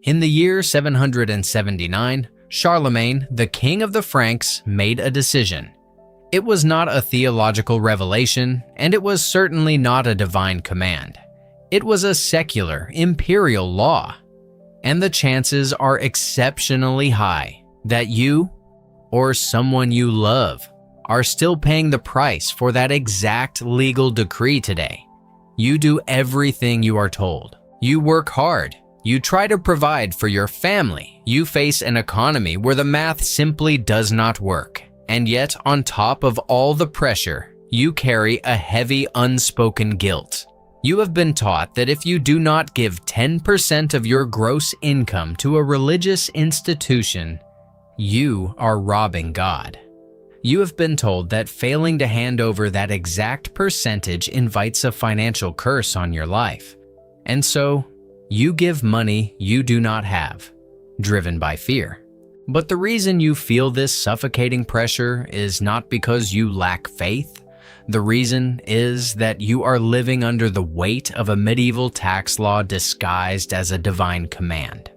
In the year 779, Charlemagne, the king of the Franks, made a decision. It was not a theological revelation, and it was certainly not a divine command. It was a secular, imperial law. And the chances are exceptionally high that you, or someone you love, are still paying the price for that exact legal decree today. You do everything you are told. You work hard. You try to provide for your family. You face an economy where the math simply does not work. And yet, on top of all the pressure, you carry a heavy unspoken guilt. You have been taught that if you do not give 10% of your gross income to a religious institution, you are robbing God. You have been told that failing to hand over that exact percentage invites a financial curse on your life. And so, you give money you do not have, driven by fear. But the reason you feel this suffocating pressure is not because you lack faith. The reason is that you are living under the weight of a medieval tax law disguised as a divine command.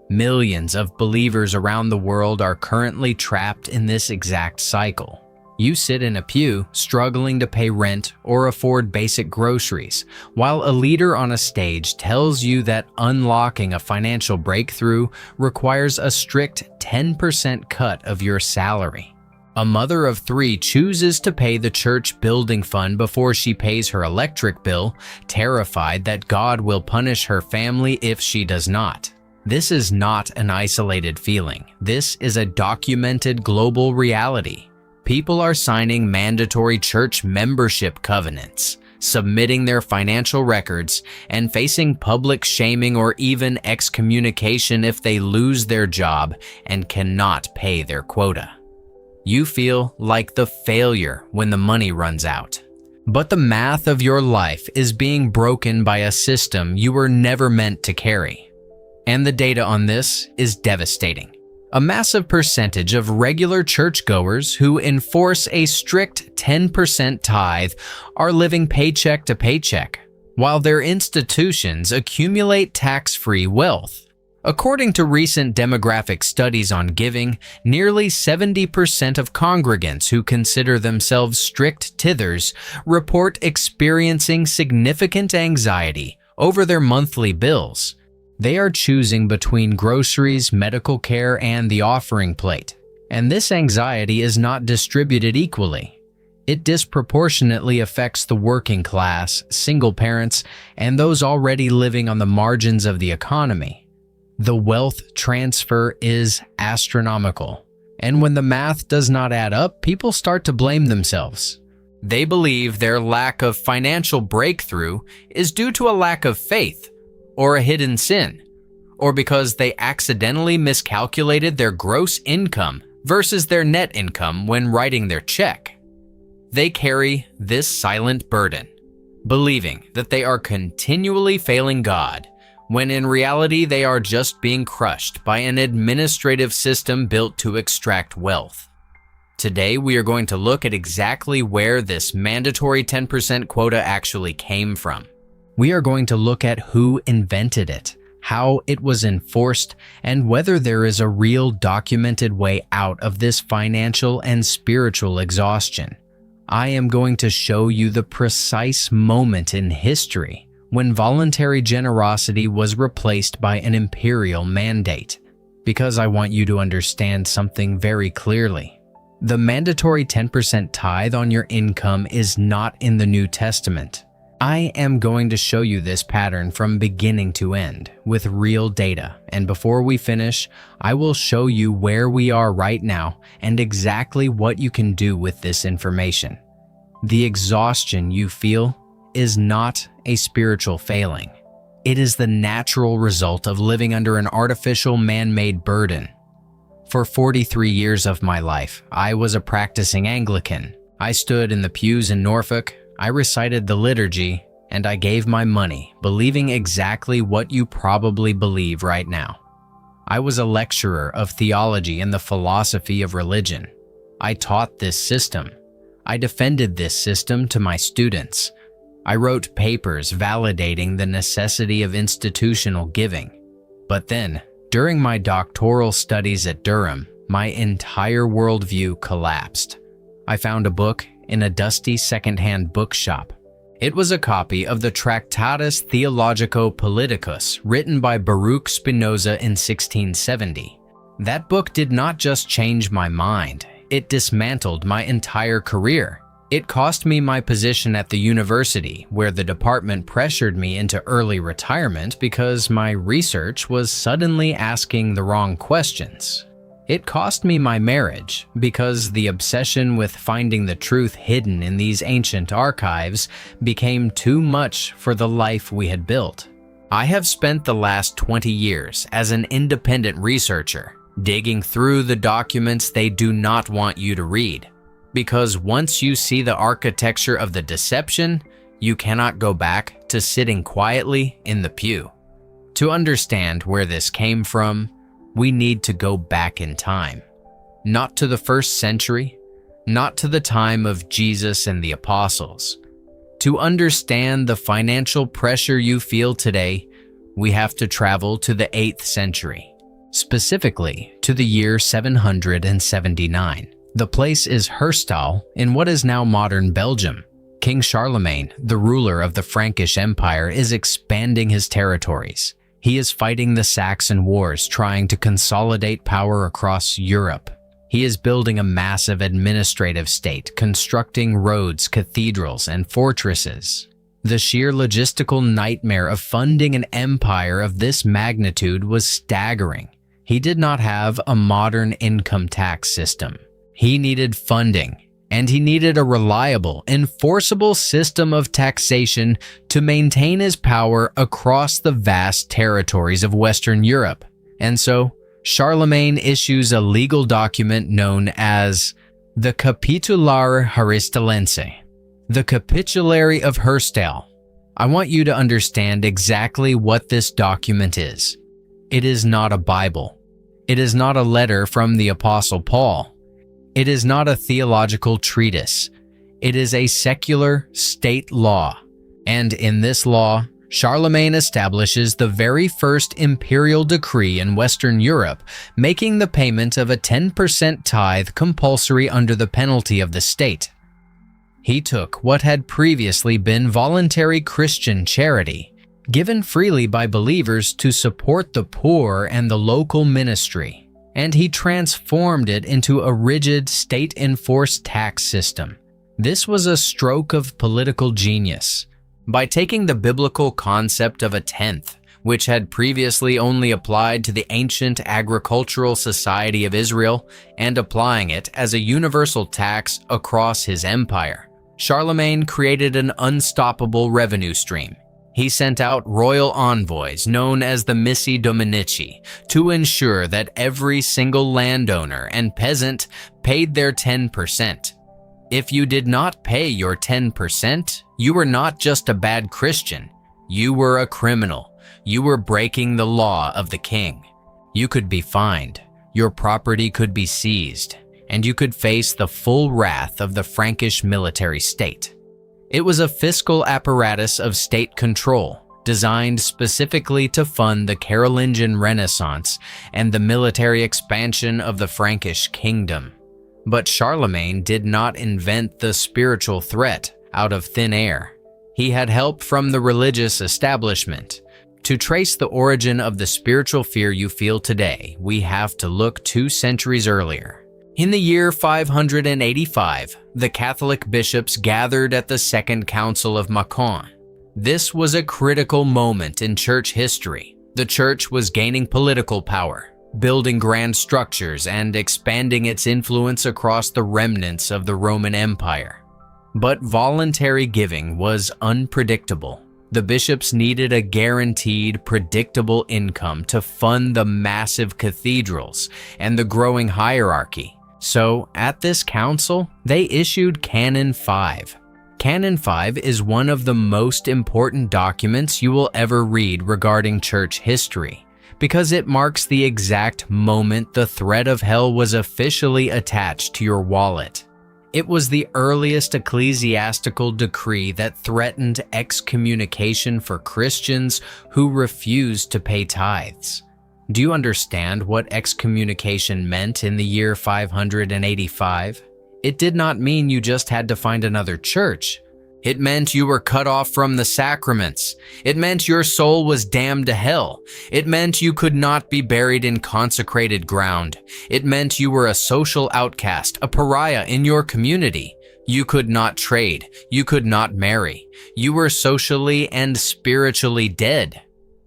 Millions of believers around the world are currently trapped in this exact cycle. You sit in a pew struggling to pay rent or afford basic groceries, while a leader on a stage tells you that unlocking a financial breakthrough requires a strict 10% cut of your salary. A mother of 3 chooses to pay the church building fund before she pays her electric bill, terrified that God will punish her family if she does not. This is not an isolated feeling. This is a documented global reality. People are signing mandatory church membership covenants, submitting their financial records, and facing public shaming or even excommunication if they lose their job and cannot pay their quota. You feel like the failure when the money runs out. But the math of your life is being broken by a system you were never meant to carry. And the data on this is devastating. A massive percentage of regular churchgoers who enforce a strict 10% tithe are living paycheck to paycheck, while their institutions accumulate tax-free wealth. According to recent demographic studies on giving, nearly 70% of congregants who consider themselves strict tithers report experiencing significant anxiety over their monthly bills. They are choosing between groceries, medical care, and the offering plate. And this anxiety is not distributed equally. It disproportionately affects the working class, single parents, and those already living on the margins of the economy. The wealth transfer is astronomical. And when the math does not add up, people start to blame themselves. They believe their lack of financial breakthrough is due to a lack of faith, or a hidden sin, or because they accidentally miscalculated their gross income versus their net income when writing their check. They carry this silent burden, believing that they are continually failing God, when in reality they are just being crushed by an administrative system built to extract wealth. Today we are going to look at exactly where this mandatory 10% quota actually came from. We are going to look at who invented it, how it was enforced, and whether there is a real documented way out of this financial and spiritual exhaustion. I am going to show you the precise moment in history when voluntary generosity was replaced by an imperial mandate, because I want you to understand something very clearly. The mandatory 10% tithe on your income is not in the New Testament. I am going to show you this pattern from beginning to end with real data, and before we finish, I will show you where we are right now and exactly what you can do with this information. The exhaustion you feel is not a spiritual failing. It is the natural result of living under an artificial man-made burden. For 43 years of my life, I was a practicing Anglican. I stood in the pews in Norfolk, I recited the liturgy, and I gave my money, believing exactly what you probably believe right now. I was a lecturer of theology and the philosophy of religion. I taught this system. I defended this system to my students. I wrote papers validating the necessity of institutional giving. But then, during my doctoral studies at Durham, my entire worldview collapsed. I found a book in a dusty secondhand bookshop. It was a copy of the Tractatus Theologico-Politicus written by Baruch Spinoza in 1670. That book did not just change my mind, it dismantled my entire career. It cost me my position at the university, where the department pressured me into early retirement because my research was suddenly asking the wrong questions. It cost me my marriage because the obsession with finding the truth hidden in these ancient archives became too much for the life we had built. I have spent the last 20 years as an independent researcher, digging through the documents they do not want you to read. Because once you see the architecture of the deception, you cannot go back to sitting quietly in the pew. To understand where this came from, we need to go back in time. Not to the 1st century, not to the time of Jesus and the apostles. To understand the financial pressure you feel today, we have to travel to the 8th century, specifically to the year 779. The place is Herstal in what is now modern Belgium. King Charlemagne, the ruler of the Frankish Empire, is expanding his territories. He is fighting the Saxon Wars, trying to consolidate power across Europe. He is building a massive administrative state, constructing roads, cathedrals, and fortresses. The sheer logistical nightmare of funding an empire of this magnitude was staggering. He did not have a modern income tax system. He needed funding, and he needed a reliable, enforceable system of taxation to maintain his power across the vast territories of Western Europe. And so, Charlemagne issues a legal document known as the Capitulare Haristalense, the Capitulary of Herstal. I want you to understand exactly what this document is. It is not a Bible. It is not a letter from the Apostle Paul. It is not a theological treatise. It is a secular state law. And in this law, Charlemagne establishes the very first imperial decree in Western Europe, making the payment of a 10% tithe compulsory under the penalty of the state. He took what had previously been voluntary Christian charity, given freely by believers to support the poor and the local ministry, and he transformed it into a rigid state-enforced tax system. This was a stroke of political genius. By taking the biblical concept of a tenth, which had previously only applied to the ancient agricultural society of Israel, and applying it as a universal tax across his empire, Charlemagne created an unstoppable revenue stream. He sent out royal envoys known as the Missi Dominici to ensure that every single landowner and peasant paid their 10%. If you did not pay your 10%, you were not just a bad Christian. You were a criminal. You were breaking the law of the king. You could be fined, your property could be seized, and you could face the full wrath of the Frankish military state. It was a fiscal apparatus of state control, designed specifically to fund the Carolingian Renaissance and the military expansion of the Frankish kingdom. But Charlemagne did not invent the spiritual threat out of thin air. He had help from the religious establishment. To trace the origin of the spiritual fear you feel today, we have to look 2 centuries earlier. In the year 585, the Catholic bishops gathered at the Second Council of Mâcon. This was a critical moment in church history. The church was gaining political power, building grand structures, and expanding its influence across the remnants of the Roman Empire. But voluntary giving was unpredictable. The bishops needed a guaranteed, predictable income to fund the massive cathedrals and the growing hierarchy. So, at this council, they issued Canon 5. Canon 5 is one of the most important documents you will ever read regarding church history, because it marks the exact moment the threat of hell was officially attached to your wallet. It was the earliest ecclesiastical decree that threatened excommunication for Christians who refused to pay tithes. Do you understand what excommunication meant in the year 585? It did not mean you just had to find another church. It meant you were cut off from the sacraments. It meant your soul was damned to hell. It meant you could not be buried in consecrated ground. It meant you were a social outcast, a pariah in your community. You could not trade. You could not marry. You were socially and spiritually dead.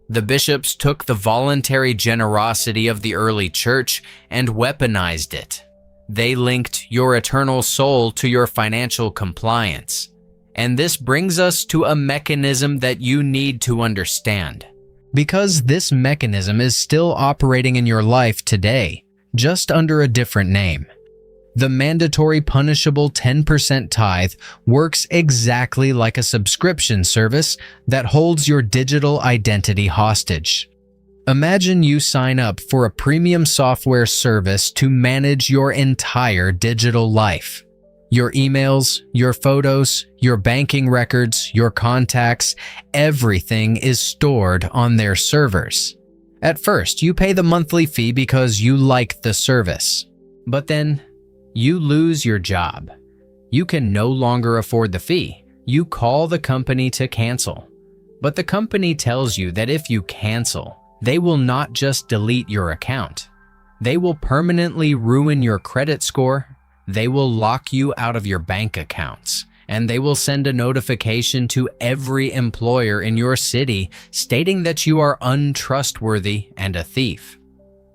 The bishops took the voluntary generosity of the early church and weaponized it. They linked your eternal soul to your financial compliance. And this brings us to a mechanism that you need to understand. Because this mechanism is still operating in your life today, just under a different name. The mandatory punishable 10% tithe works exactly like a subscription service that holds your digital identity hostage. Imagine you sign up for a premium software service to manage your entire digital life. Your emails, your photos, your banking records, your contacts, everything is stored on their servers. At first, you pay the monthly fee because you like the service. But then, you lose your job. You can no longer afford the fee. You call the company to cancel. But the company tells you that if you cancel, they will not just delete your account. They will permanently ruin your credit score. They will lock you out of your bank accounts, and they will send a notification to every employer in your city stating that you are untrustworthy and a thief.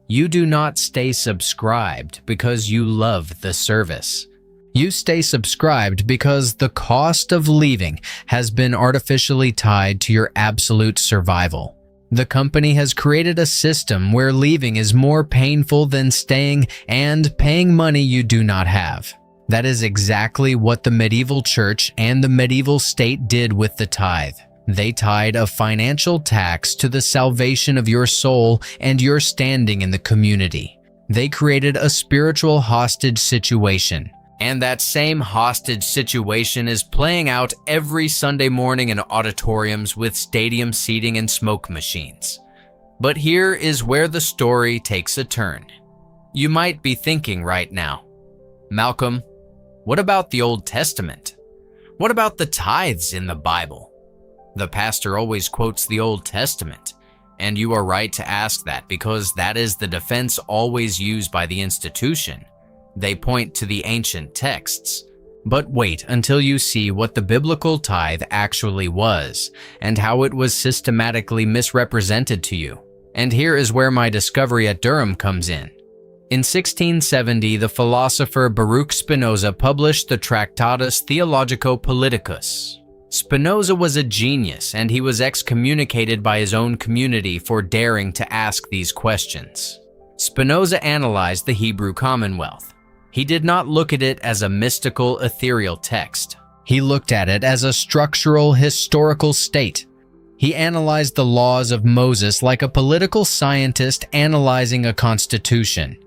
You do not stay subscribed because you love the service. You stay subscribed because the cost of leaving has been artificially tied to your absolute survival. The company has created a system where leaving is more painful than staying and paying money you do not have. That is exactly what the medieval church and the medieval state did with the tithe. They tied a financial tax to the salvation of your soul and your standing in the community. They created a spiritual hostage situation. And that same hostage situation is playing out every Sunday morning in auditoriums with stadium seating and smoke machines. But here is where the story takes a turn. You might be thinking right now, Malcolm, what about the Old Testament? What about the tithes in the Bible? The pastor always quotes the Old Testament, and you are right to ask that because that is the defense always used by the institution. They point to the ancient texts. But wait until you see what the biblical tithe actually was and how it was systematically misrepresented to you. And here is where my discovery at Durham comes in. In 1670, the philosopher Baruch Spinoza published the Tractatus Theologico-Politicus. Spinoza was a genius, and he was excommunicated by his own community for daring to ask these questions. Spinoza analyzed the Hebrew Commonwealth. He did not look at it as a mystical, ethereal text. He looked at it as a structural, historical state. He analyzed the laws of Moses like a political scientist analyzing a constitution.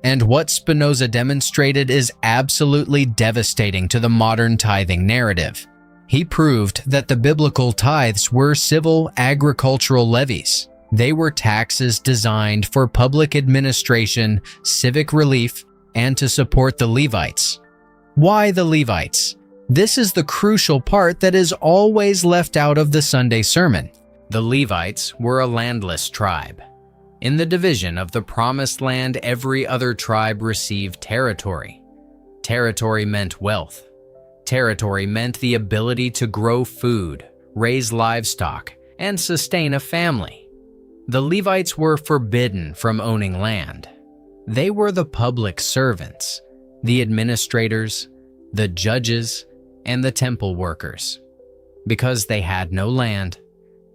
And what Spinoza demonstrated is absolutely devastating to the modern tithing narrative. He proved that the biblical tithes were civil agricultural levies. They were taxes designed for public administration, civic relief, and to support the Levites. Why the Levites? This is the crucial part that is always left out of the Sunday sermon. The Levites were a landless tribe. In the division of the Promised Land, every other tribe received territory. Territory meant wealth. Territory meant the ability to grow food, raise livestock, and sustain a family. The Levites were forbidden from owning land. They were the public servants, the administrators, the judges, and the temple workers. Because they had no land,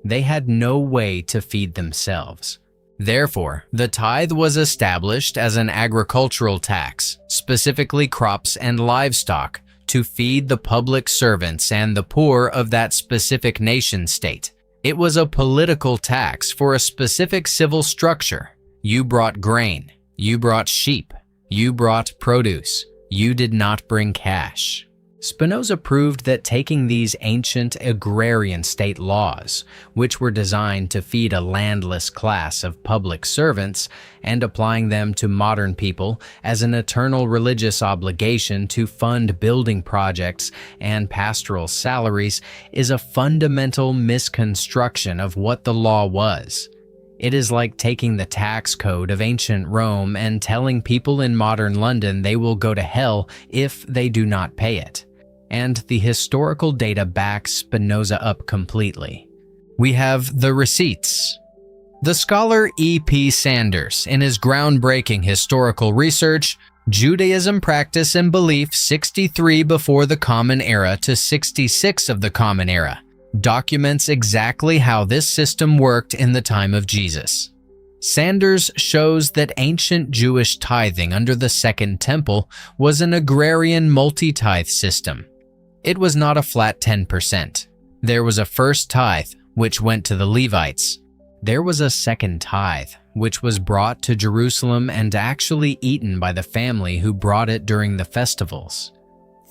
they had no way to feed themselves. Therefore, the tithe was established as an agricultural tax, specifically crops and livestock, to feed the public servants and the poor of that specific nation-state. It was a political tax for a specific civil structure. You brought grain. You brought sheep. You brought produce. You did not bring cash. Spinoza proved that taking these ancient agrarian state laws, which were designed to feed a landless class of public servants, and applying them to modern people as an eternal religious obligation to fund building projects and pastoral salaries is a fundamental misconstruction of what the law was. It is like taking the tax code of ancient Rome and telling people in modern London they will go to hell if they do not pay it. And the historical data backs Spinoza up completely. We have the receipts. The scholar E.P. Sanders, in his groundbreaking historical research, Judaism Practice and Belief 63 before the Common Era to 66 of the Common Era, documents exactly how this system worked in the time of Jesus. Sanders shows that ancient Jewish tithing under the Second Temple was an agrarian multi-tithe system. It was not a flat 10%. There was a first tithe, which went to the Levites. There was a second tithe, which was brought to Jerusalem and actually eaten by the family who brought it during the festivals.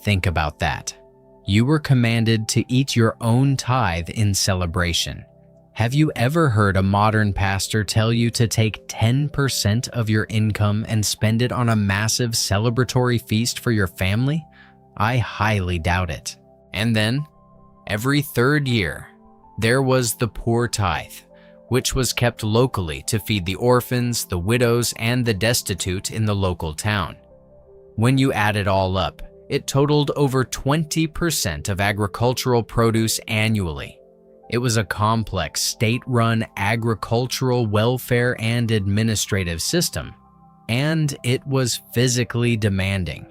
Think about that. You were commanded to eat your own tithe in celebration. Have you ever heard a modern pastor tell you to take 10% of your income and spend it on a massive celebratory feast for your family? I highly doubt it. And then, every third year, there was the poor tithe, which was kept locally to feed the orphans, the widows, and the destitute in the local town. When you add it all up, it totaled over 20% of agricultural produce annually. It was a complex, state-run agricultural welfare and administrative system, and it was physically demanding.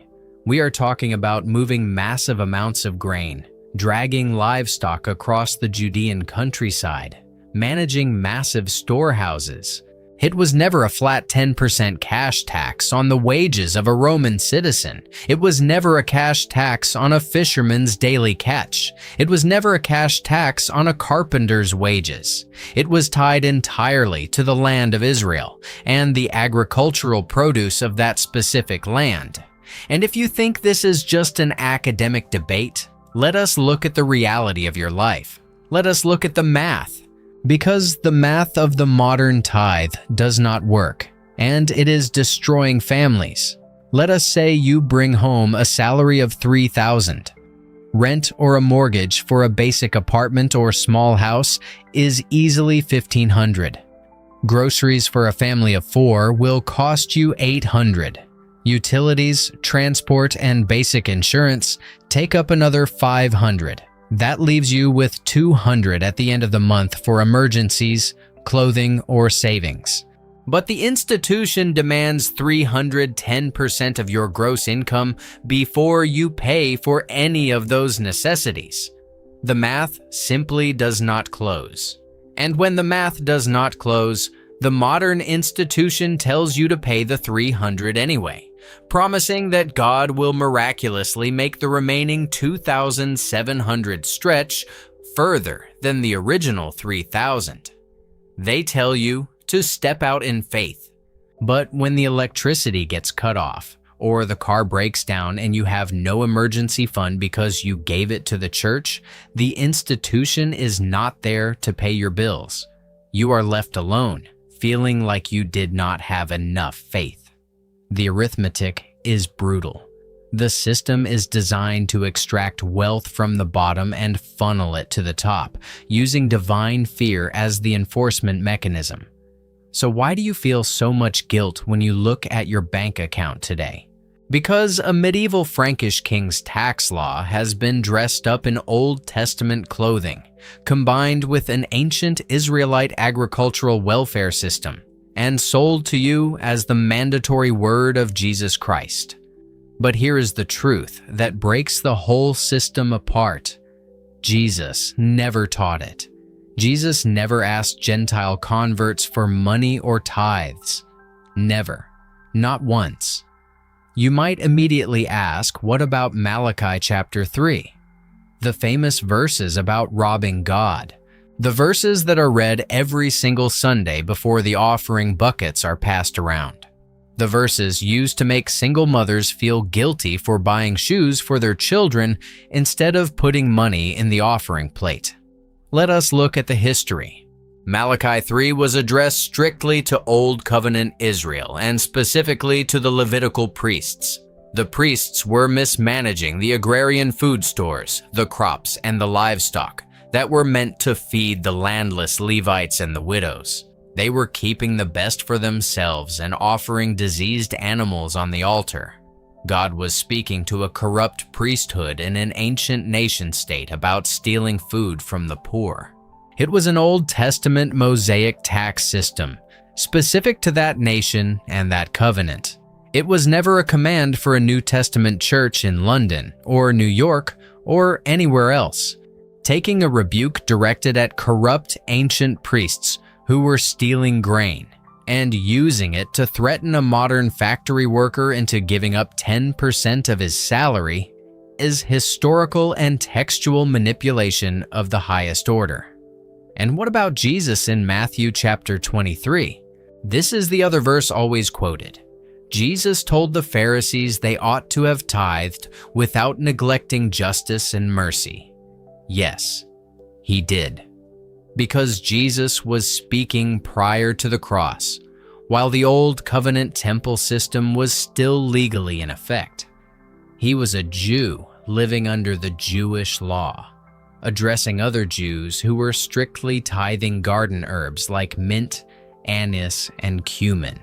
We are talking about moving massive amounts of grain, dragging livestock across the Judean countryside, managing massive storehouses. It was never a flat 10% cash tax on the wages of a Roman citizen. It was never a cash tax on a fisherman's daily catch. It was never a cash tax on a carpenter's wages. It was tied entirely to the land of Israel and the agricultural produce of that specific land. And if you think this is just an academic debate, let us look at the reality of your life. Let us look at the math. Because the math of the modern tithe does not work, and it is destroying families. Let us say you bring home a salary of $3,000. Rent or a mortgage for a basic apartment or small house is easily $1,500. Groceries for a family of 4 will cost you $800. Utilities, transport, and basic insurance take up another $500. That leaves you with $200 at the end of the month for emergencies, clothing, or savings. But the institution demands 310% of your gross income before you pay for any of those necessities. The math simply does not close. And when the math does not close, the modern institution tells you to pay the $300 anyway, promising that God will miraculously make the remaining $2,700 stretch further than the original $3,000. They tell you to step out in faith. But when the electricity gets cut off, or the car breaks down and you have no emergency fund because you gave it to the church, the institution is not there to pay your bills. You are left alone, feeling like you did not have enough faith. The arithmetic is brutal. The system is designed to extract wealth from the bottom and funnel it to the top, using divine fear as the enforcement mechanism. So why do you feel so much guilt when you look at your bank account today? Because a medieval Frankish king's tax law has been dressed up in Old Testament clothing, combined with an ancient Israelite agricultural welfare system, and sold to you as the mandatory word of Jesus Christ. But here is the truth that breaks the whole system apart. Jesus never taught it. Jesus never asked Gentile converts for money or tithes. Never. Not once. You might immediately ask, what about Malachi chapter 3? The famous verses about robbing God. The verses that are read every single Sunday before the offering buckets are passed around. The verses used to make single mothers feel guilty for buying shoes for their children instead of putting money in the offering plate. Let us look at the history. Malachi 3 was addressed strictly to Old Covenant Israel and specifically to the Levitical priests. The priests were mismanaging the agrarian food stores, the crops, and the livestock that were meant to feed the landless Levites and the widows. They were keeping the best for themselves and offering diseased animals on the altar. God was speaking to a corrupt priesthood in an ancient nation-state about stealing food from the poor. It was an Old Testament Mosaic tax system, specific to that nation and that covenant. It was never a command for a New Testament church in London or New York or anywhere else. Taking a rebuke directed at corrupt ancient priests who were stealing grain and using it to threaten a modern factory worker into giving up 10% of his salary is historical and textual manipulation of the highest order. And what about Jesus in Matthew chapter 23? This is the other verse always quoted. Jesus told the Pharisees they ought to have tithed without neglecting justice and mercy. Yes, he did. Because Jesus was speaking prior to the cross, while the Old Covenant temple system was still legally in effect. He was a Jew living under the Jewish law, addressing other Jews who were strictly tithing garden herbs like mint, anise, and cumin.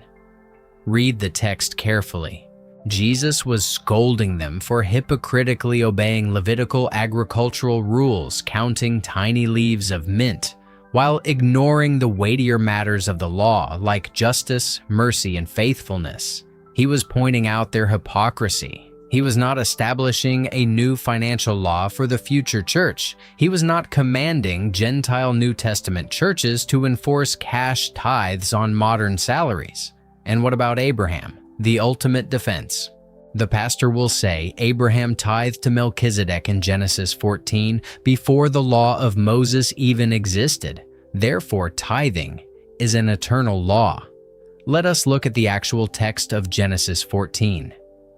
Read the text carefully. Jesus was scolding them for hypocritically obeying Levitical agricultural rules, counting tiny leaves of mint, while ignoring the weightier matters of the law like justice, mercy, and faithfulness. He was pointing out their hypocrisy. He was not establishing a new financial law for the future church. He was not commanding Gentile New Testament churches to enforce cash tithes on modern salaries. And what about Abraham, the ultimate defense? The pastor will say Abraham tithed to Melchizedek in Genesis 14 before the law of Moses even existed. Therefore, tithing is an eternal law. Let us look at the actual text of Genesis 14.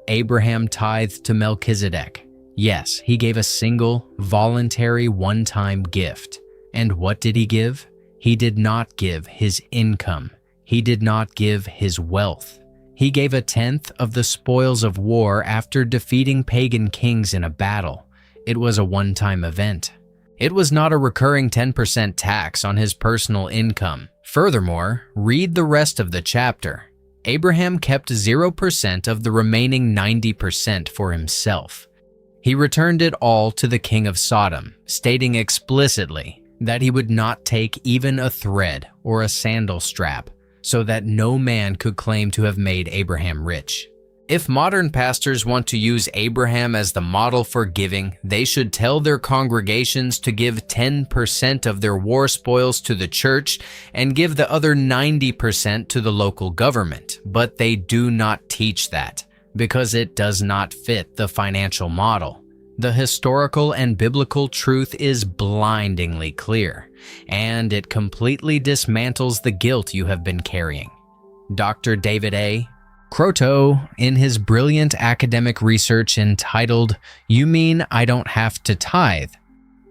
Abraham tithed to Melchizedek. Yes, he gave a single, voluntary, one-time gift. And what did he give? He did not give his income. He did not give his wealth. He gave 1/10 of the spoils of war after defeating pagan kings in a battle. It was a one-time event. It was not a recurring 10% tax on his personal income. Furthermore, read the rest of the chapter. Abraham kept 0% of the remaining 90% for himself. He returned it all to the king of Sodom, stating explicitly that he would not take even a thread or a sandal strap, so that no man could claim to have made Abraham rich. If modern pastors want to use Abraham as the model for giving, they should tell their congregations to give 10% of their war spoils to the church and give the other 90% to the local government. But they do not teach that, because it does not fit the financial model. The historical and biblical truth is blindingly clear, and it completely dismantles the guilt you have been carrying. Dr. David A. Croteau, in his brilliant academic research entitled "You Mean I Don't Have to Tithe?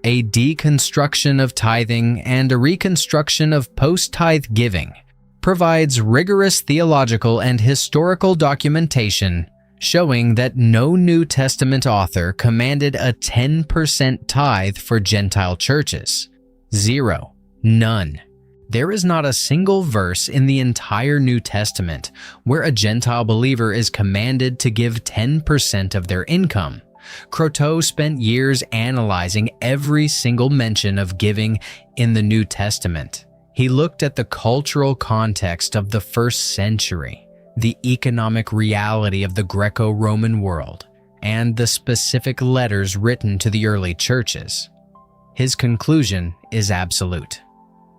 A Deconstruction of Tithing and a Reconstruction of Post-Tithe Giving," provides rigorous theological and historical documentation showing that no New Testament author commanded a 10% tithe for Gentile churches. 0. None. There is not a single verse in the entire New Testament where a Gentile believer is commanded to give 10% of their income. Croteau spent years analyzing every single mention of giving in the New Testament. He looked at the cultural context of the first century, the economic reality of the Greco-Roman world, and the specific letters written to the early churches. His conclusion is absolute.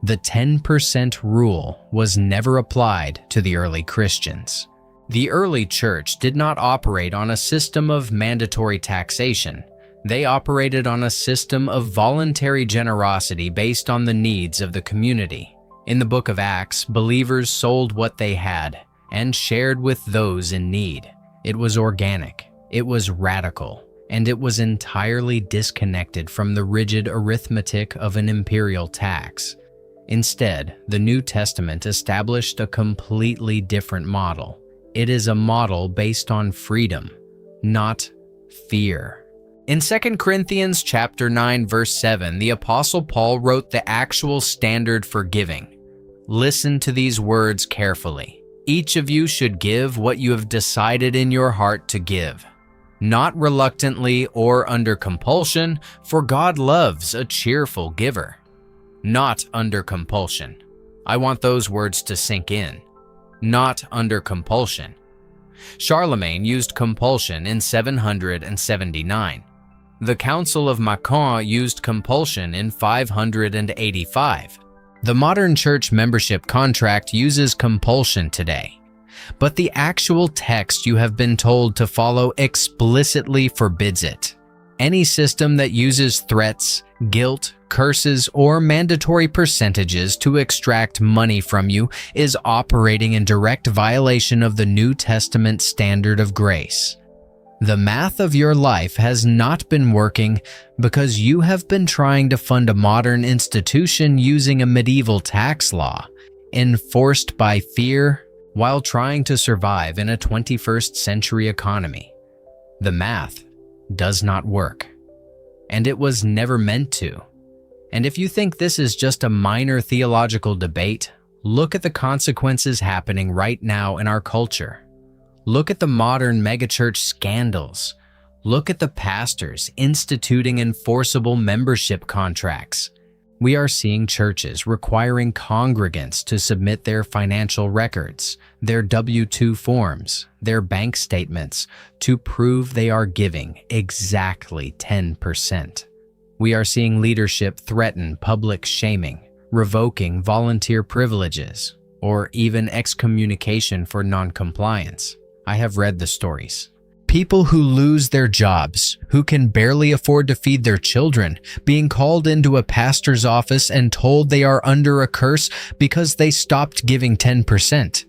The 10% rule was never applied to the early Christians. The early church did not operate on a system of mandatory taxation. They operated on a system of voluntary generosity based on the needs of the community. In the book of Acts, believers sold what they had and shared with those in need. It was organic, it was radical, and it was entirely disconnected from the rigid arithmetic of an imperial tax. Instead, the New Testament established a completely different model. It is a model based on freedom, not fear. In 2 Corinthians chapter 9 verse 7, the Apostle Paul wrote the actual standard for giving. Listen to these words carefully. Each of you should give what you have decided in your heart to give, not reluctantly or under compulsion, for God loves a cheerful giver. Not under compulsion. I want those words to sink in. Not under compulsion. Charlemagne used compulsion in 779. The Council of Mâcon used compulsion in 585. The modern church membership contract uses compulsion today, but the actual text you have been told to follow explicitly forbids it. Any system that uses threats, guilt, curses, or mandatory percentages to extract money from you is operating in direct violation of the New Testament standard of grace. The math of your life has not been working because you have been trying to fund a modern institution using a medieval tax law, enforced by fear, while trying to survive in a 21st century economy. The math does not work, and it was never meant to. And if you think this is just a minor theological debate, look at the consequences happening right now in our culture. Look at the modern megachurch scandals. Look at the pastors instituting enforceable membership contracts. We are seeing churches requiring congregants to submit their financial records, their W-2 forms, their bank statements to prove they are giving exactly 10%. We are seeing leadership threaten public shaming, revoking volunteer privileges, or even excommunication for non-compliance. I have read the stories. People who lose their jobs, who can barely afford to feed their children, being called into a pastor's office and told they are under a curse because they stopped giving 10%.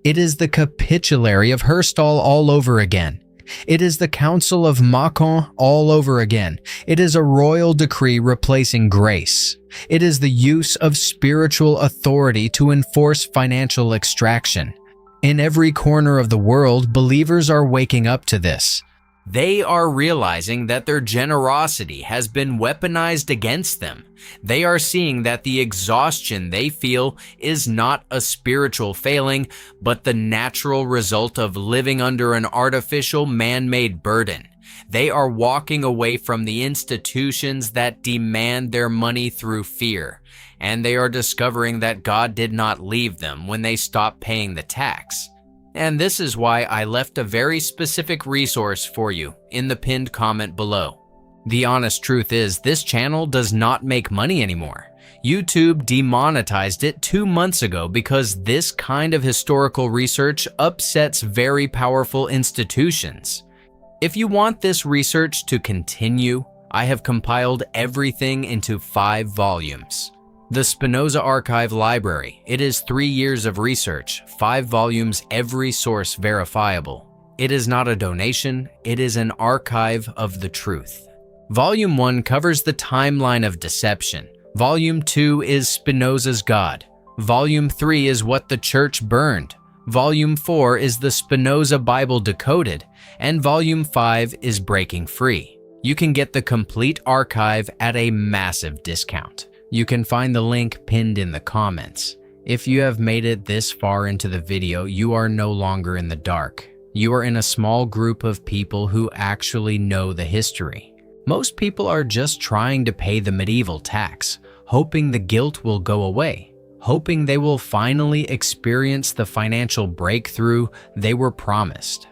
It is the Capitulary of Herstal all over again. It is the Council of Mâcon all over again. It is a royal decree replacing grace. It is the use of spiritual authority to enforce financial extraction. In every corner of the world, believers are waking up to this. They are realizing that their generosity has been weaponized against them. They are seeing that the exhaustion they feel is not a spiritual failing, but the natural result of living under an artificial man-made burden. They are walking away from the institutions that demand their money through fear, and they are discovering that God did not leave them when they stopped paying the tax. And this is why I left a very specific resource for you in the pinned comment below. The honest truth is, this channel does not make money anymore. YouTube demonetized it 2 months ago because this kind of historical research upsets very powerful institutions. If you want this research to continue, I have compiled everything into 5 volumes. The Spinoza Archive Library. It is 3 years of research, 5 volumes, every source verifiable. It is not a donation, it is an archive of the truth. Volume 1 covers the timeline of deception. Volume 2 is Spinoza's God. Volume 3 is what the church burned. Volume 4 is the Spinoza Bible decoded, and Volume 5 is Breaking Free. You can get the complete archive at a massive discount. You can find the link pinned in the comments. If you have made it this far into the video, you are no longer in the dark. You are in a small group of people who actually know the history. Most people are just trying to pay the medieval tax, hoping the guilt will go away, hoping they will finally experience the financial breakthrough they were promised.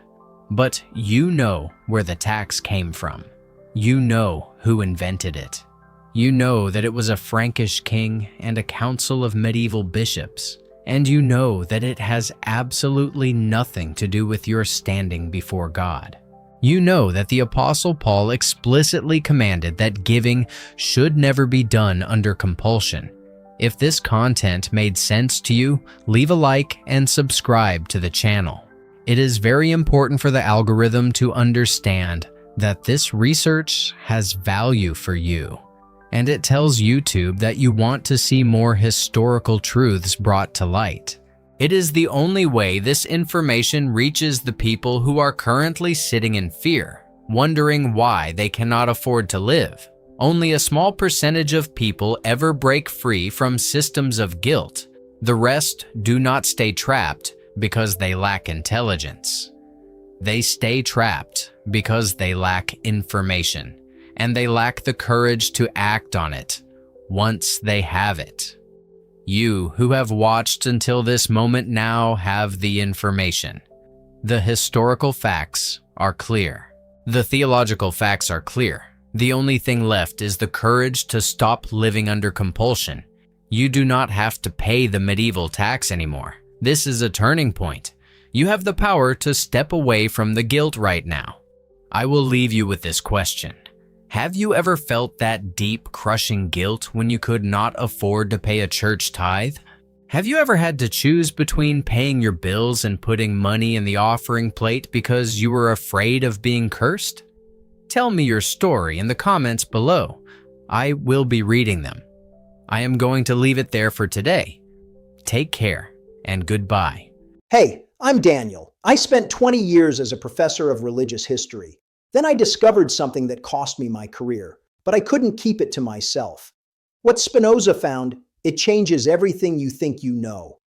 But you know where the tax came from. You know who invented it. You know that it was a Frankish king and a council of medieval bishops, and you know that it has absolutely nothing to do with your standing before God. You know that the Apostle Paul explicitly commanded that giving should never be done under compulsion. If this content made sense to you, leave a like and subscribe to the channel. It is very important for the algorithm to understand that this research has value for you, and it tells YouTube that you want to see more historical truths brought to light. It is the only way this information reaches the people who are currently sitting in fear, wondering why they cannot afford to live. Only a small percentage of people ever break free from systems of guilt. The rest do not stay trapped because they lack intelligence. They stay trapped because they lack information, and they lack the courage to act on it once they have it. You who have watched until this moment now have the information. The historical facts are clear. The theological facts are clear. The only thing left is the courage to stop living under compulsion. You do not have to pay the medieval tax anymore. This is a turning point. You have the power to step away from the guilt right now. I will leave you with this question. Have you ever felt that deep, crushing guilt when you could not afford to pay a church tithe? Have you ever had to choose between paying your bills and putting money in the offering plate because you were afraid of being cursed? Tell me your story in the comments below. I will be reading them. I am going to leave it there for today. Take care and goodbye. Hey, I'm Daniel. I spent 20 years as a professor of religious history. Then I discovered something that cost me my career, but I couldn't keep it to myself. What Spinoza found, it changes everything you think you know.